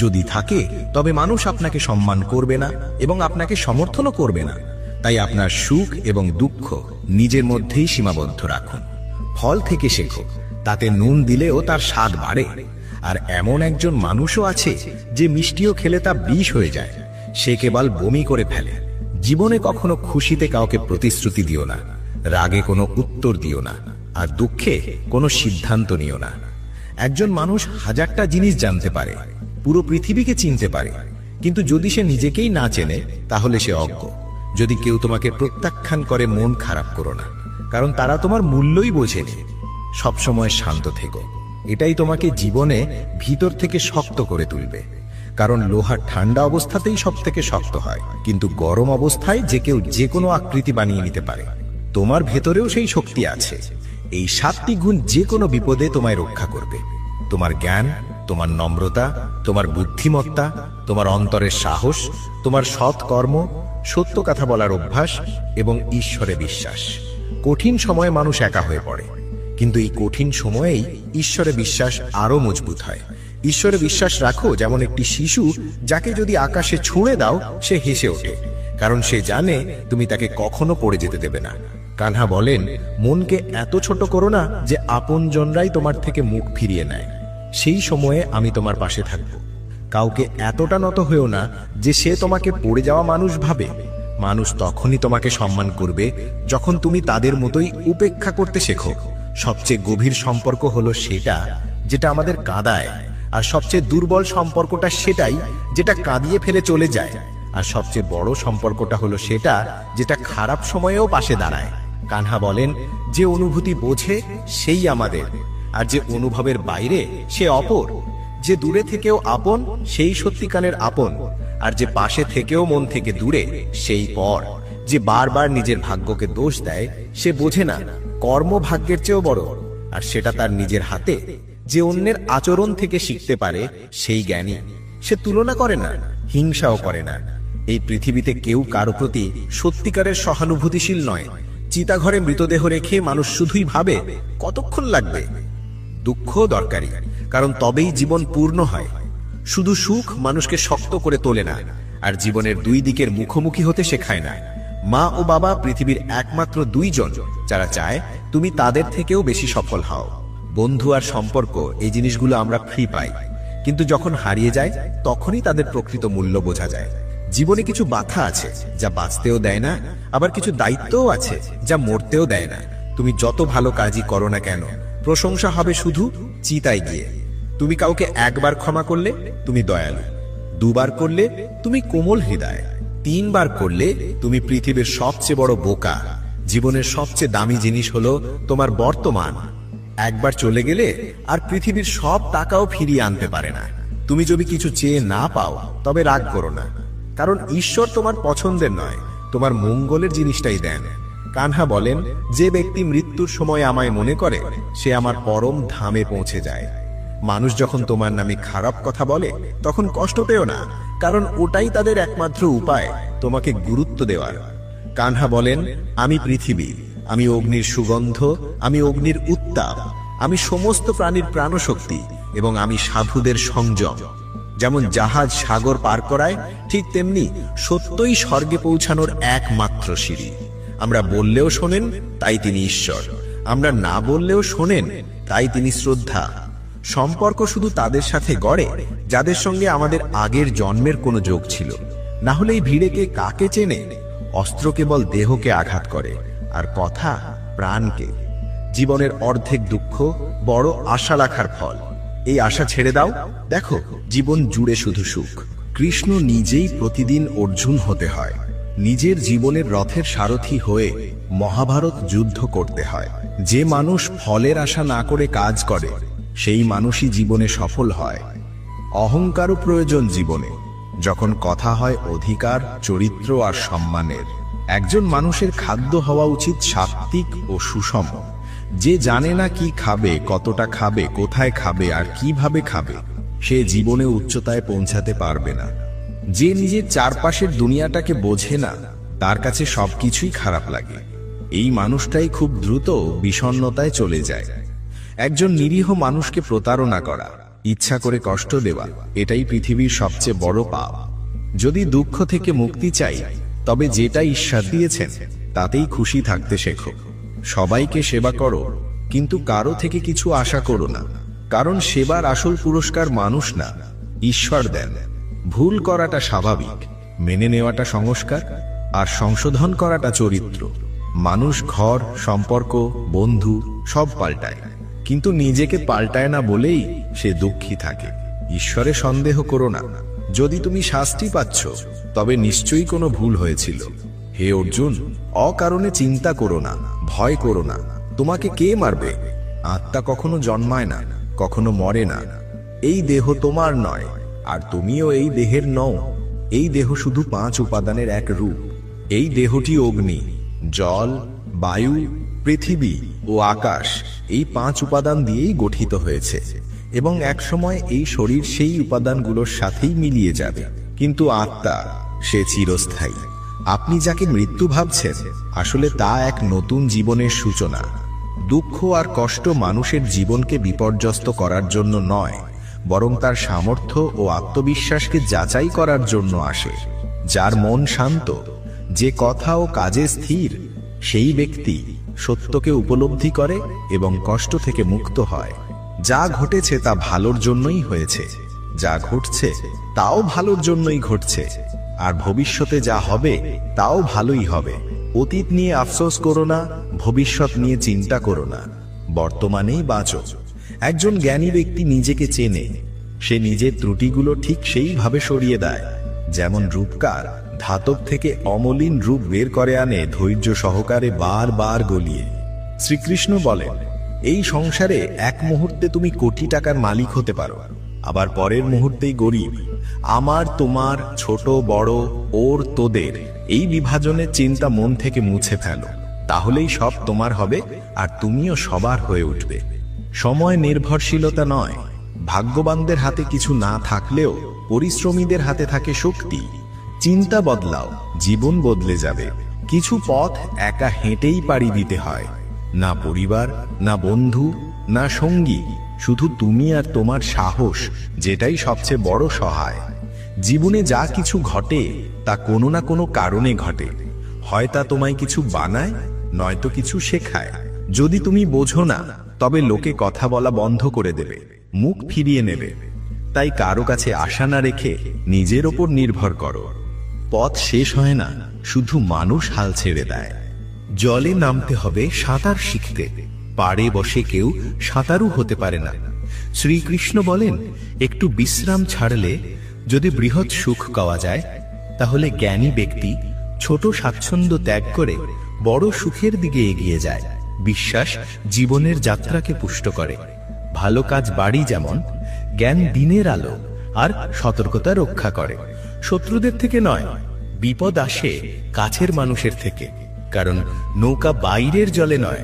যদি থাকে, তবে মানুষ আপনাকে সম্মান করবে না এবং আপনাকে সমর্থনও করবে না। তাই আপনার সুখ এবং দুঃখ নিজের মধ্যেই সীমাবদ্ধ রাখুন। ফল থেকে শেখো, তাতে নুন দিলেও তার স্বাদ বাড়ে। আর এমন একজন মানুষও আছে যে মিষ্টিও খেলে তা বিষ হয়ে যায়। সে কেবল বমি করে ফেলে। জীবনে কখনো খুশিতে কাউকে প্রতিশ্রুতি দিও না, রাগে কোনো উত্তর দিও না, আর দুঃখে কোনো সিদ্ধান্ত নিও না। একজন মানুষ 1000টা জিনিস জানতে পারে, পুরো পৃথিবীকে চিনতে পারে, কিন্তু যদি সে নিজেকেই না চেনে, তাহলে সে অজ্ঞ। যদি কেউ তোমাকে প্রত্যাখ্যান করে, মন খারাপ করো না, কারণ তারা তোমার মূল্যই বোঝেনি। সবসময় শান্ত থেকো, এটাই তোমাকে জীবনে ভিতর থেকে শক্ত করে তুলবে। কারণ লোহা ঠান্ডা অবস্থাতেই সব থেকে শক্ত হয়, কিন্তু গরম অবস্থায় যে কেউ যে কোনো আকৃতি বানিয়ে নিতে পারে। তোমার ভেতরেও সেই শক্তি আছে। এই 7টি গুণ যে কোনো বিপদে তোমায় রক্ষা করবে। তোমার জ্ঞান, তোমার নম্রতা, তোমার বুদ্ধিমত্তা, তোমার অন্তরের সাহস, তোমার সৎ কর্ম, সত্য কথা বলার অভ্যাস এবং ঈশ্বরে বিশ্বাস। কঠিন সময়ে মানুষ একা হয়ে পড়ে, কিন্তু এই কঠিন সময়েই ঈশ্বরে বিশ্বাস আরো মজবুত হয়। ঈশ্বরে বিশ্বাস রাখো যেমন একটি শিশু, যাকে যদি আকাশে ছুঁড়ে দাও, সে হেসে ওঠে, কারণ সে জানে তুমি তাকে কখনো পড়ে যেতে দেবে না। কানহা বলেন, মনকে এত ছোট করো না যে আপনজনরাই তোমার থেকে মুখ ফিরিয়ে নেয়। সেই সময়ে আমি তোমার পাশে থাকব। কাউকে এতটা নত হয়েও না যে সে তোমাকে পড়ে যাওয়া মানুষ ভাবে। মানুষ তখনই তোমাকে সম্মান করবে যখন তুমি তাদের মতোই উপেক্ষা করতে শেখো। সবচেয়ে গভীর সম্পর্ক হলো সেটা যেটা আমাদের কাঁদায়, আর সবচেয়ে দুর্বল সম্পর্কটা সেটাই যেটা কাঁদিয়ে ফেলে চলে যায়। আর সবচেয়ে বড় সম্পর্কটা হলো সেটা যেটা খারাপ সময়েও পাশে দাঁড়ায়। কানহা বলেন, যে অনুভূতি বোঝে সেই আমাদের, আর যে অনুভবের বাইরে সে অপর। যে দূরে থেকেও আপন, সেই সত্যিকারের আপন, আর যে পাশে থেকেও মন থেকে দূরে, সেই পর। যে বারবার নিজের ভাগ্যকে দোষ দেয়, সে বোঝে না কর্ম ভাগ্যের চেয়েও বড়, আর সেটা তার নিজের হাতে। যে অন্যের আচরণ থেকে শিখতে পারে, সেই জ্ঞানী। সে তুলনা করে না, হিংসাও করে না। এই পৃথিবীতে কেউ কারো প্রতি সত্যিকারের সহানুভূতিশীল নয়। চিতাঘরে মৃতদেহ রেখে মানুষ শুধুই ভাবে কতক্ষণ লাগবে। দুঃখ দরকারি, কারণ তবেই জীবন পূর্ণ হয়। শুধু সুখ মানুষকে শক্ত করে তোলে না, আর জীবনের দুই দিকের মুখোমুখি হতে শেখায় না। মা ও বাবা পৃথিবীর একমাত্র দুইজন যারা চায় তুমি তাদের থেকেও বেশি সফল হও। বন্ধু আর সম্পর্ক এই জিনিসগুলো আমরা ফ্রি পাই, কিন্তু যখন হারিয়ে যায় তখনই তাদের প্রকৃত মূল্য বোঝা যায়। জীবনে কিছু বাধা আছে যা বাঁচতেও দেয় না, আবার কিছু দায়িত্বও আছে যা মরতেও দেয় না। তুমি যত ভালো কাজই করো না কেন, প্রশংসা হবে শুধু চিতায় গিয়ে। তুমি কাউকে একবার ক্ষমা করলে তুমি দয়ালু, দুবার করলে তুমি কোমল হৃদয়, তিনবার করলে তুমি পৃথিবীর সবচেয়ে বড় বোকা। জীবনের সবচেয়ে দামি জিনিস হলো তোমার বর্তমান। একবার চলে গেলে আর পৃথিবীর সব টাকাও ফিরিয়ে আনতে পারে না। তুমি যদি কিছু চেয়ে না পাও তবে রাগ করো না, কারণ ঈশ্বর তোমার পছন্দের নয়, তোমার মঙ্গলের জিনিসটাই দেন। কানহা বলেন, যে ব্যক্তি মৃত্যুর সময় আমায় মনে করে সে আমার পরম ধামে পৌঁছে যায়। মানুষ যখন তোমার নামে খারাপ কথা বলে তখন কষ্ট পেও না, কারণ ওটাই তাদের একমাত্র উপায় তোমাকে গুরুত্ব দেওয়ার। কানহা বলেন, আমি পৃথিবী, আমি অগ্নির সুগন্ধ, আমি অগ্নির উত্তাপ, আমি সমস্ত প্রাণীর প্রাণশক্তি এবং আমি সাধুদের সংযম। যেমন জাহাজ সাগর পার করায়, ঠিক তেমনি সত্যই স্বর্গে পৌঁছানোর একমাত্র সিঁড়ি। আমরা বললেও শোনেন, তাই তিনি ঈশ্বর। আমরা না বললেও শোনেন, তাই তিনি শ্রদ্ধা। সম্পর্ক শুধু তাদের সাথে গড়ে যাদের সঙ্গে আমাদের আগের জন্মের কোনো যোগ ছিল। না হলে এই ভিড়ে কে কাকে চেনে? অস্ত্র কেবল দেহকে আঘাত করে, আর কথা প্রাণকে। জীবনের অর্ধেক দুঃখ বড় আশা রাখার ফল। এই আশা ছেড়ে দাও, দেখো জীবন জুড়ে শুধু সুখ। কৃষ্ণ নিজেই প্রতিদিন অর্জুন হতে হয়, নিজের জীবনের রথের সারথি হয়ে মহাভারত যুদ্ধ করতে হয়। যে মানুষ ফলের আশা না করে কাজ করে সেই মানুষই জীবনে সফল হয়। অহংকারও প্রয়োজন জীবনে, যখন কথা হয় অধিকার, চরিত্র আর সম্মানের। একজন মানুষের খাদ্য হওয়া উচিত সাত্ত্বিক ও সুষম। যে জানে না কি খাবে, কতটা খাবে, কোথায় খাবে আর কিভাবে খাবে, সে জীবনে উচ্চতায় পৌঁছাতে পারবে না। যে নিজের চারপাশের দুনিয়াটাকে বোঝে না, তার কাছে সবকিছুই খারাপ লাগে। এই মানুষটাই খুব দ্রুত বিষণ্ণতায় চলে যায়। একজন নিরীহ মানুষকে প্রতারণা করা, ইচ্ছা করে কষ্ট দেওয়া, এটাই পৃথিবীর সবচেয়ে বড় পাপ। যদি দুঃখ থেকে মুক্তি চাই, তবে যেটা ঈশ্বর দিয়েছেন তাতেই খুশি থাকতে শেখো। সবাইকে সেবা করো, কিন্তু কারো থেকে কিছু আশা করো না, কারণ সেবার আসল পুরস্কার মানুষ না, ঈশ্বর দেন। ভুল করাটা স্বাভাবিক, মেনে নেওয়াটা সংস্কার, আর সংশোধন করাটা চরিত্র। মানুষ ঘর, সম্পর্ক, বন্ধু সব পাল্টায়, কিন্তু নিজেকে পাল্টায় না বলেই সে দুঃখী থাকে। ঈশ্বরে সন্দেহ করো না। যদি তুমি শাস্তি পাচ্ছ, তবে নিশ্চয়ই কোনো ভুল হয়েছিল। হে অর্জুন, অকারণে চিন্তা করো না, ভয় করো না। তোমাকে কে মারবে? আত্মা কখনো জন্মায় না, কখনো মরে না। এই দেহ তোমার নয়, আর তুমিও এই দেহের নও। এই দেহ শুধু 5 উপাদানের এক রূপ। এই দেহটি অগ্নি, জল, বায়ু, পৃথিবী ও আকাশ, এই 5 উপাদান দিয়েই গঠিত হয়েছে, এবং একসময় এই শরীর সেই উপাদানগুলোর সাথেই মিলিয়ে যাবে। কিন্তু আত্মা, সে চিরস্থায়ী। আপনি যাকে মৃত্যু ভাবছেন, আসলে তা এক নতুন জীবনের সূচনা। দুঃখ আর কষ্ট মানুষের জীবনকে বিপর্যস্ত করার জন্য নয়, বরং তার সামর্থ্য ও আত্মবিশ্বাসকে যাচাই করার জন্য আসে। যার মন শান্ত, যে কথা ও কাজে স্থির, সেই ব্যক্তি সত্যকে উপলব্ধি করে এবং কষ্ট থেকে মুক্ত হয়। যা ঘটেছে তা ভালোর জন্যই হয়েছে, যা ঘটছে তাও ভালোর জন্যই ঘটছে, আর ভবিষ্যতে যা হবে তাও ভালোই হবে। অতীত নিয়ে আফসোস করো না, ভবিষ্যৎ নিয়ে চিন্তা করো না, বর্তমানেই বাঁচো। একজন জ্ঞানী ব্যক্তি নিজেকে চেনে, সে নিজের ত্রুটিগুলো ঠিক সেইভাবে সরিয়ে দেয়, যেমন রূপকার ধাতব থেকে অমলিন রূপ বের করে আনে ধৈর্য সহকারে বারবার গলিয়ে। শ্রীকৃষ্ণ বলেন, এই সংসারে এক মুহূর্তে তুমি কোটি টাকার মালিক হতে পারো, আবার পরের মুহূর্তেই গরিব। আমার, তোমার, ছোট বড়, ওর, তোদের, এই বিভাজনের চিন্তা মন থেকে মুছে ফেলো। তাহলেই সব তোমার হবে, আর তুমিও সবার হয়ে উঠবে। সময় নির্ভরশীলতা নয়। ভাগ্যবানদের হাতে কিছু না থাকলেও পরিশ্রমীদের হাতে থাকে শক্তি। চিন্তা বদলাও, জীবন বদলে যাবে। কিছু পথ একা হেঁটেই পাড়ি দিতে হয়। না পরিবার, না বন্ধু, না সঙ্গী, শুধু তুমি আর তোমার সাহস, যেটাই সবচেয়ে বড় সহায়। জীবনে যা কিছু ঘটে তা কোনো না কোনো কারণে ঘটে। হয় তা তোমায় কিছু বানায়, নয়তো কিছু শেখায়। যদি তুমি বোঝো না, তবে লোকে কথা বলা বন্ধ করে দেবে, মুখ ফিরিয়ে নেবে। তাই কারো কাছে আশা না রেখে নিজের ওপর নির্ভর করো। পথ শেষ হয় না, শুধু মানুষ হাল ছেড়ে দেয়। জলে নামতে হবে সাঁতার শিখতে, পাড়ে বসে কেউ সাঁতারু হতে পারে না। শ্রীকৃষ্ণ বলেন, একটু বিশ্রাম ছাড়লে যদি বৃহৎ সুখ পাওয়া যায়, তাহলে জ্ঞানী ব্যক্তি ছোট স্বাচ্ছন্দ্য ত্যাগ করে বড় সুখের দিকে এগিয়ে যায়। বিশ্বাস জীবনের যাত্রাকে পুষ্ট করে। ভালো কাজ বাড়ি যেমন, জ্ঞান দিনের আলো আর সতর্কতা রক্ষা করে। শত্রুদের থেকে নয়, বিপদ আসে কাছের মানুষের থেকে। কারণ নৌকা বাইরের জলে নয়,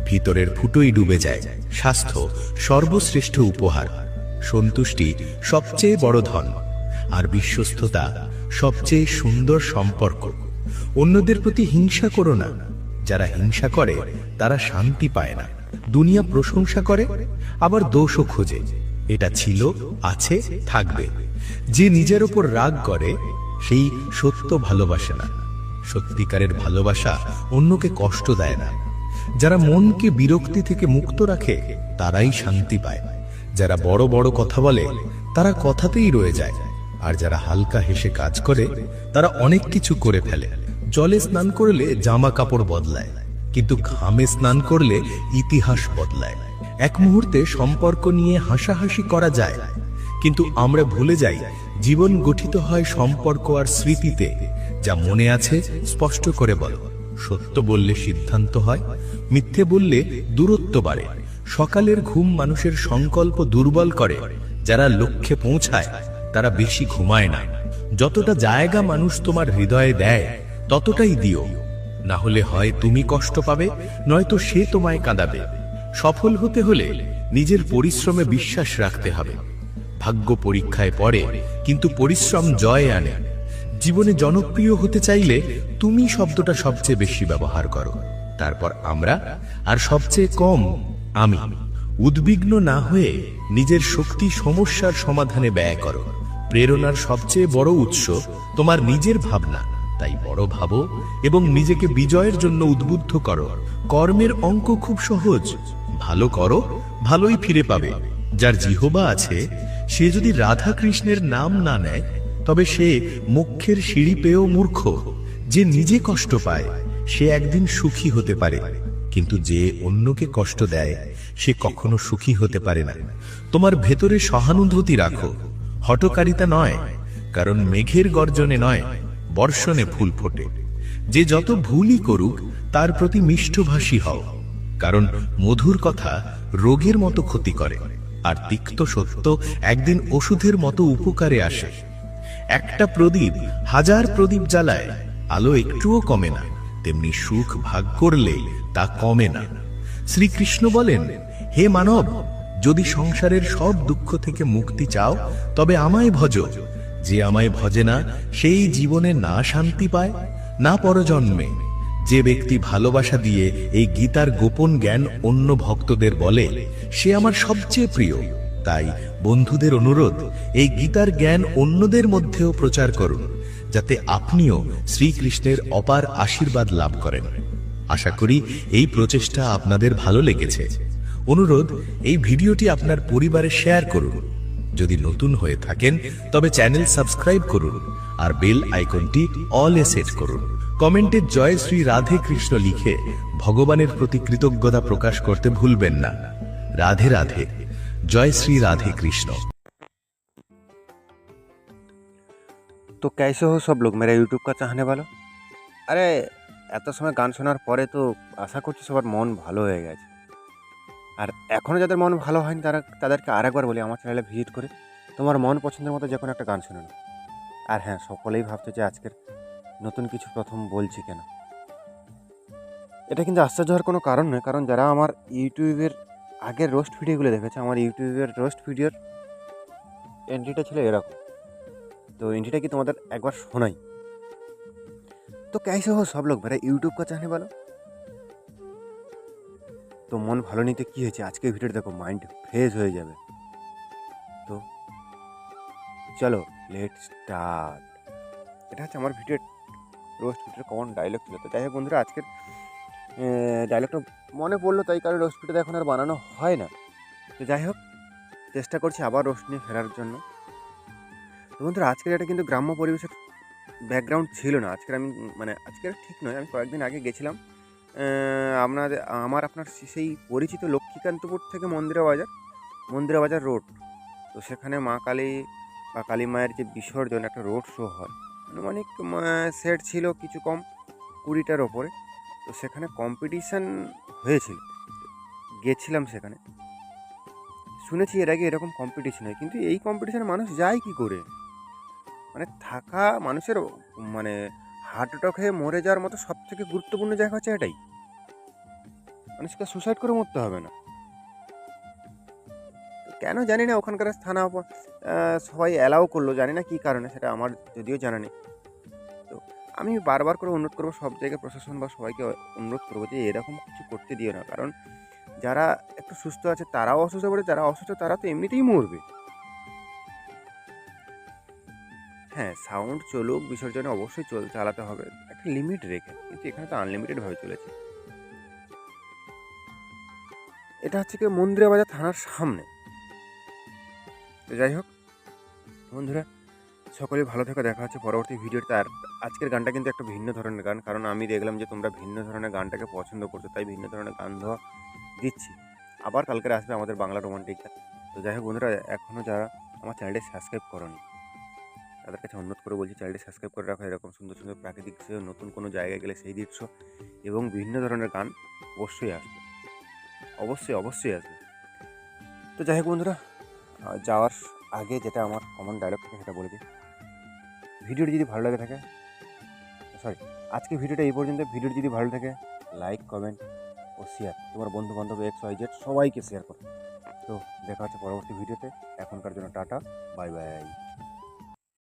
ভিতরের ফুটোই ডুবে যায়। স্বাস্থ্য সর্বশ্রেষ্ঠ উপহার, সন্তুষ্টি সবচেয়ে বড় ধন, আর বিশ্বস্ততা সবচেয়ে সুন্দর সম্পর্ক। অন্যদের প্রতি হিংসা করো না। যারা হিংসা করে তারা শান্তি পায় না। দুনিয়া প্রশংসা করে, আবার দোষও খোঁজে। এটা ছিল, আছে, থাকবে। যে নিজের ওপর রাগ করে সেই সত্য ভালোবাসে না। সত্যিকারের ভালোবাসা অন্যকে কষ্ট দেয় না। যারা মনকে বিরক্তি থেকে মুক্ত রাখে তারাই শান্তি পায়। যারা বড় বড় কথা বলে তারা কথাতেই রয়ে যায়। আর যারা হালকা হেসে কাজ করে তারা অনেক কিছু করে ফেলে। জলে স্নান করলে জামা কাপড় বদলায়, কিন্তু ঘামে স্নান করলে ইতিহাস বদলায়। এক মুহূর্তে সম্পর্ক নিয়ে হাসাহাসি করা যায়, কিন্তু আমরা ভুলে যাই জীবন গঠিত হয় সম্পর্ক আর স্মৃতিতে। যা মনে আছে স্পষ্ট করে বলো। সত্য বললে সিদ্ধান্ত হয়, মিথ্যে বললে দূরত্ব বাড়ে। সকালের ঘুম মানুষের সংকল্প দুর্বল করে। যারা লক্ষ্যে পৌঁছায় তারা বেশি ঘুমায় না। যতটা জায়গা মানুষ তোমার হৃদয়ে দেয় ততটাই দিও, না হলে হয় তুমি কষ্ট পাবে, নয়তো সে তোমায় কাঁদাবে। সফল হতে হলে নিজের পরিশ্রমে বিশ্বাস রাখতে হবে। ভাগ্য পরীক্ষায় পড়ে, কিন্তু পরিশ্রম জয় আনে। জীবনে জনপ্রিয় হতে চাইলে তুমি শব্দটা সবচেয়ে বেশি ব্যবহার করো, তারপর আমরা, আর সবচেয়ে কম আমি। উদ্বিগ্ন না হয়ে নিজের শক্তি সমস্যার সমাধানে ব্যয় করো। প্রেরণার সবচেয়ে বড় উৎস তোমার নিজের ভাবনা। তাই বড় ভাবো এবং নিজেকে বিজয়ের জন্য উদ্বুদ্ধ করো। কর্মের অঙ্ক খুব সহজ। ভালো করো, ভালোই ফিরে পাবে। যার জিহ্বা আছে সে যদি রাধা কৃষ্ণের নাম না নেয়, তবে সে মোক্ষের সিঁড়ি পেয়েও মূর্খ। যে নিজে কষ্ট পায় সে একদিন সুখী হতে পারে, কিন্তু যে অন্যকে কষ্ট দেয় সে কখনো সুখী হতে পারে না। তোমার ভেতরে সহানুভূতি রাখো, হঠকারিতা নয়। কারণ মেঘের গর্জনে নয়, বর্ষণে ফুল ফোটে। যে যত ভুলই করুক তার প্রতি মিষ্টভাষী হও। কারণ মধুর কথা রোগের মতো ক্ষতি করে, আর তিক্ত সত্য একদিন ওষুধের মতো উপকারে আসে। একটা প্রদীপ হাজার প্রদীপ জ্বালায়, আলো একটুও কমে না। তেমনি সুখ ভাগ করলে তা কমে না। শ্রীকৃষ্ণ বলেন, হে মানব, যদি সংসারের সব দুঃখ থেকে মুক্তি চাও তবে আমায় ভজো। যে আমায় ভজে না সেই জীবনে না শান্তি পায়, না পরজন্মে। যে ব্যক্তি ভালোবাসা দিয়ে এই গীতার গোপন জ্ঞান অন্য ভক্তদের বলে, সে আমার সবচেয়ে প্রিয়। তাই বন্ধুদের অনুরোধ, এই গীতার জ্ঞান অন্যদের মধ্যেও প্রচার করুন, যাতে আপনিও শ্রীকৃষ্ণের অপার আশীর্বাদ লাভ করেন। আশা করি এই প্রচেষ্টা আপনাদের ভালো লেগেছে। অনুরোধ, এই ভিডিওটি আপনার পরিবারে শেয়ার করুন। যদি নতুন হয়ে থাকেন তবে চ্যানেল সাবস্ক্রাইব করুন আর বেল আইকনটি অলে সেট করুন। কমেন্টে জয় শ্রী রাধে কৃষ্ণ লিখে ভগবানের প্রতি কৃতজ্ঞতা প্রকাশ করতে ভুলবেন না। রাধে রাধে, জয় শ্রী राधे कृष्ण।
तो कैसे हो सब लोग मेरा यूट्यूब का चाहने वालों। আরে এত সময় গান শোনার পরে তো আশা করছি সবার মন ভালো হয়ে গেছে। আর এখনও যাদের মন ভালো হয়নি তাদেরকে আরেকবার বলি, আমার চ্যানেলে ভিজিট করে তোমার মন পছন্দের মতো যে কোনো একটা গান শুনে নাও। আর হ্যাঁ, সকলেই ভাবছে যে আজকের নতুন কিছু প্রথম বলছি কেন। এটা কিন্তু আশ্চর্য হওয়ার কোনো কারণ নয়, কারণ যারা আমার ইউটিউবের আগের রোস্ট ভিডিওগুলো দেখেছে, আমার ইউটিউবের রোস্ট ভিডিওর এন্ট্রিটা ছিল এরকম। तो एंट्रीটা কি তোমাদের একবার শোনাই। তো कैसे हो सब लोग मेरा यूट्यूब का चाहने वालों। তো মন ভালো নিতে কি হয়েছে, আজকে ভিডিওটা দেখো, মাইন্ড ফ্রেশ হয়ে যাবে। তো চলো লেট স্টার্ট। এটা হচ্ছে আমার ভিডিওর রোস্ট ভিডিওর কমন ডায়লগ ছিল। তো যাই হোক বন্ধুরা, আজকের ডায়লগটা মনে পড়লো, তাই কারণে রোস্ট ভিডিওটা এখন আর বানানো হয় না। তো যাই হোক, চেষ্টা করছি আবার রোস্ট নিয়ে ফেরার জন্য। তো বন্ধুরা, আজকের এটা কিন্তু গ্রাম্য পরিবেশের ব্যাকগ্রাউন্ড ছিল না। আজকের আমি আজকের ঠিক নয়, আমি কয়েকদিন আগে গেছিলাম আপনার সেই পরিচিত লক্ষ্মীকান্তপুর থেকে মন্দিরা বাজার রোড। তো সেখানে মা কালী বা কালী মায়ের যে বিসর্জন, একটা রোড শো হয়। আনুমানিক সেট ছিল কিছু কম 20টার ওপরে। তো সেখানে কম্পিটিশান হয়েছিল, গেছিলাম সেখানে। শুনেছি এর আগে এরকম কম্পিটিশন হয়, কিন্তু এই কম্পিটিশানে মানুষ যায় কি করে? থাকা মানুষের হার্ট অ্যাটাক হয়ে মরে যাওয়ার মতো সব থেকে গুরুত্বপূর্ণ জায়গা হচ্ছে এটাই। মানুষকে সুসাইড করে মরতে হবে না। কেন জানি না, ওখানকার থানা সবাই অ্যালাউ করলো, জানি না কী কারণে, সেটা আমার যদিও জানা নেই। তো আমি বারবার করে অনুরোধ করবো সব জায়গায় প্রশাসন বা সবাইকে অনুরোধ করবো যে এরকম কিছু করতে দিও না। কারণ যারা একটু সুস্থ আছে তারাও অসুস্থ পড়ে, যারা অসুস্থ তারা তো এমনিতেই মরবে। হ্যাঁ, সাউন্ড চলুক, বিসর্জনে অবশ্যই চালাতে হবে একটা লিমিট রেখে, কিন্তু এখানে তো আনলিমিটেডভাবে চলেছে। এটা হচ্ছে কি মন্দিরা বাজার থানার সামনে। তো যাই হোক বন্ধুরা, সকলেই ভালো থেকে দেখা হচ্ছে পরবর্তী ভিডিওতে। আর আজকের গানটা কিন্তু একটা ভিন্ন ধরনের গান, কারণ আমি দেখলাম যে তোমরা ভিন্ন ধরনের গানটাকে পছন্দ করছো, তাই ভিন্ন ধরনের গান ধোয়া দিচ্ছি। আবার কালকের আসবে আমাদের বাংলা রোমান্টিক গান। তো যাই হোক বন্ধুরা, এখনও যারা আমার চ্যানেলটি সাবস্ক্রাইব করোনি তাদের কাছে অনুরোধ করে বলছি, চ্যানেলটি সাবস্ক্রাইব করে রাখো। এরকম সুন্দর সুন্দর প্রাকৃতিক দৃশ্য, নতুন কোনো জায়গায় গেলে সেই দৃশ্য এবং বিভিন্ন ধরনের গান অবশ্যই আসবে, অবশ্যই আসবে। তো যাই হোক বন্ধুরা, যাওয়ার আগে যেটা আমার কমন ডায়লগ থাকে সেটা বলে দিই। ভিডিওটি যদি ভালো লাগে থাকে, আজকে ভিডিওটা এই পর্যন্ত। ভিডিওটি যদি ভালো থাকে, লাইক, কমেন্ট ও শেয়ার, তোমার বন্ধু বান্ধব XYZ সবাইকে শেয়ার করো। তো দেখা হচ্ছে পরবর্তী ভিডিওতে। এখনকার জন্য টাটা, বাই বাই।